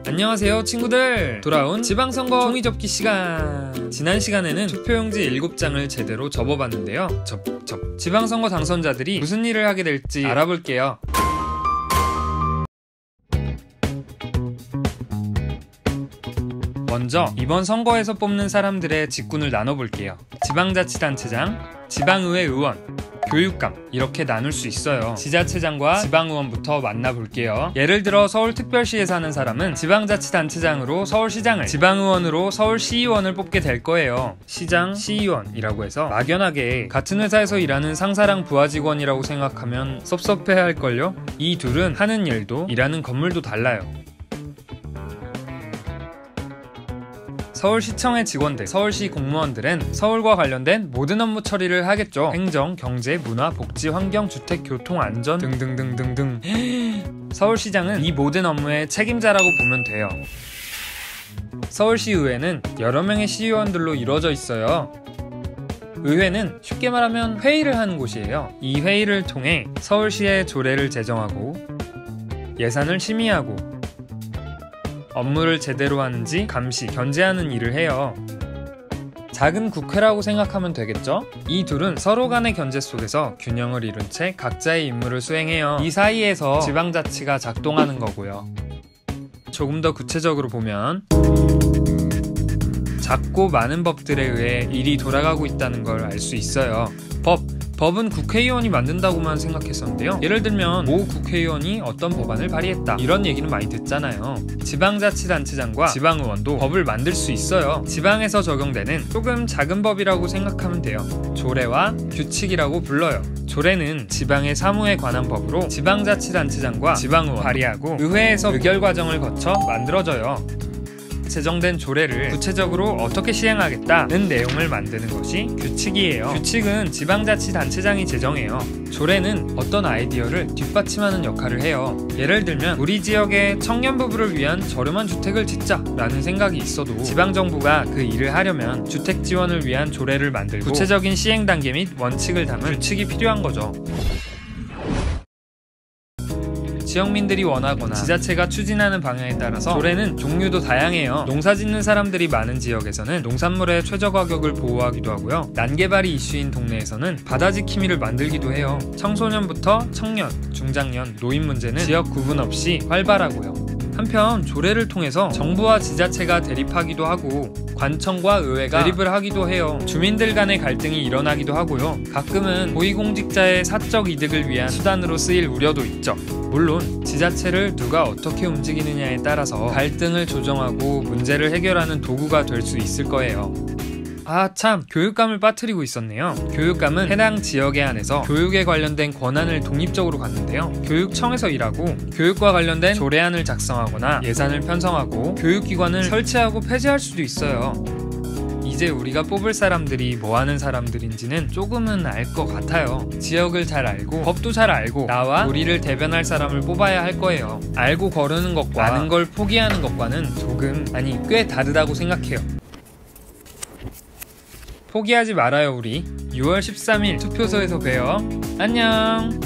안녕하세요 친구들, 돌아온 지방선거 종이접기 시간. 지난 시간에는 투표용지 7장을 제대로 접어봤는데요. 지방선거 당선자들이 무슨 일을 하게 될지 알아볼게요. 먼저 이번 선거에서 뽑는 사람들의 직군을 나눠볼게요. 지방자치단체장, 지방의회 의원, 교육감 이렇게 나눌 수 있어요. 지자체장과 지방의원부터 만나볼게요. 예를 들어 서울특별시에 사는 사람은 지방자치단체장으로 서울시장을, 지방의원으로 서울시의원을 뽑게 될 거예요. 시장, 시의원이라고 해서 막연하게 같은 회사에서 일하는 상사랑 부하 직원이라고 생각하면 섭섭해할걸요? 이 둘은 하는 일도 일하는 건물도 달라요. 서울시청의 직원들, 서울시 공무원들은 서울과 관련된 모든 업무 처리를 하겠죠. 행정, 경제, 문화, 복지, 환경, 주택, 교통, 안전 등등등등등. 서울시장은 이 모든 업무의 책임자라고 보면 돼요. 서울시의회는 여러 명의 시의원들로 이루어져 있어요. 의회는 쉽게 말하면 회의를 하는 곳이에요. 이 회의를 통해 서울시의 조례를 제정하고 예산을 심의하고 업무를 제대로 하는지 감시, 견제하는 일을 해요. 작은 국회라고 생각하면 되겠죠? 이 둘은 서로 간의 견제 속에서 균형을 이룬 채 각자의 임무를 수행해요. 이 사이에서 지방자치가 작동하는 거고요. 조금 더 구체적으로 보면 작고 많은 법들에 의해 일이 돌아가고 있다는 걸 알 수 있어요. 법은 국회의원이 만든다고만 생각했었는데요. 예를 들면 모 국회의원이 어떤 법안을 발의했다, 이런 얘기는 많이 듣잖아요. 지방자치단체장과 지방의원도 법을 만들 수 있어요. 지방에서 적용되는 조금 작은 법이라고 생각하면 돼요. 조례와 규칙이라고 불러요. 조례는 지방의 사무에 관한 법으로 지방자치단체장과 지방의원 발의하고 의회에서 의결 과정을 거쳐 만들어져요. 제정된 조례를 구체적으로 어떻게 시행하겠다는 내용을 만드는 것이 규칙이에요. 규칙은 지방자치단체장이 제정해요. 조례는 어떤 아이디어를 뒷받침하는 역할을 해요. 예를 들면 우리 지역의 청년 부부를 위한 저렴한 주택을 짓자 라는 생각이 있어도 지방정부가 그 일을 하려면 주택 지원을 위한 조례를 만들고 구체적인 시행 단계 및 원칙을 담은 규칙이 필요한 거죠. 지역민들이 원하거나 지자체가 추진하는 방향에 따라서 조례는 종류도 다양해요. 농사 짓는 사람들이 많은 지역에서는 농산물의 최저 가격을 보호하기도 하고요. 난개발이 이슈인 동네에서는 바다 지킴이를 만들기도 해요. 청소년부터 청년, 중장년, 노인 문제는 지역 구분 없이 활발하고요. 한편 조례를 통해서 정부와 지자체가 대립하기도 하고 관청과 의회가 대립을 하기도 해요. 주민들 간의 갈등이 일어나기도 하고요. 가끔은 고위공직자의 사적 이득을 위한 수단으로 쓰일 우려도 있죠. 물론 지자체를 누가 어떻게 움직이느냐에 따라서 갈등을 조정하고 문제를 해결하는 도구가 될 수 있을 거예요. 참, 교육감을 빠뜨리고 있었네요. 교육감은 해당 지역에 한해서 교육에 관련된 권한을 독립적으로 갖는데요. 교육청에서 일하고 교육과 관련된 조례안을 작성하거나 예산을 편성하고 교육기관을 설치하고 폐지할 수도 있어요. 이제 우리가 뽑을 사람들이 뭐하는 사람들인지는 조금은 알 것 같아요. 지역을 잘 알고 법도 잘 알고 나와 우리를 대변할 사람을 뽑아야 할 거예요. 알고 거르는 것과 아는 걸 포기하는 것과는 조금, 아니 꽤 다르다고 생각해요. 포기하지 말아요 우리. 6월 13일 투표소에서 봬요. 안녕.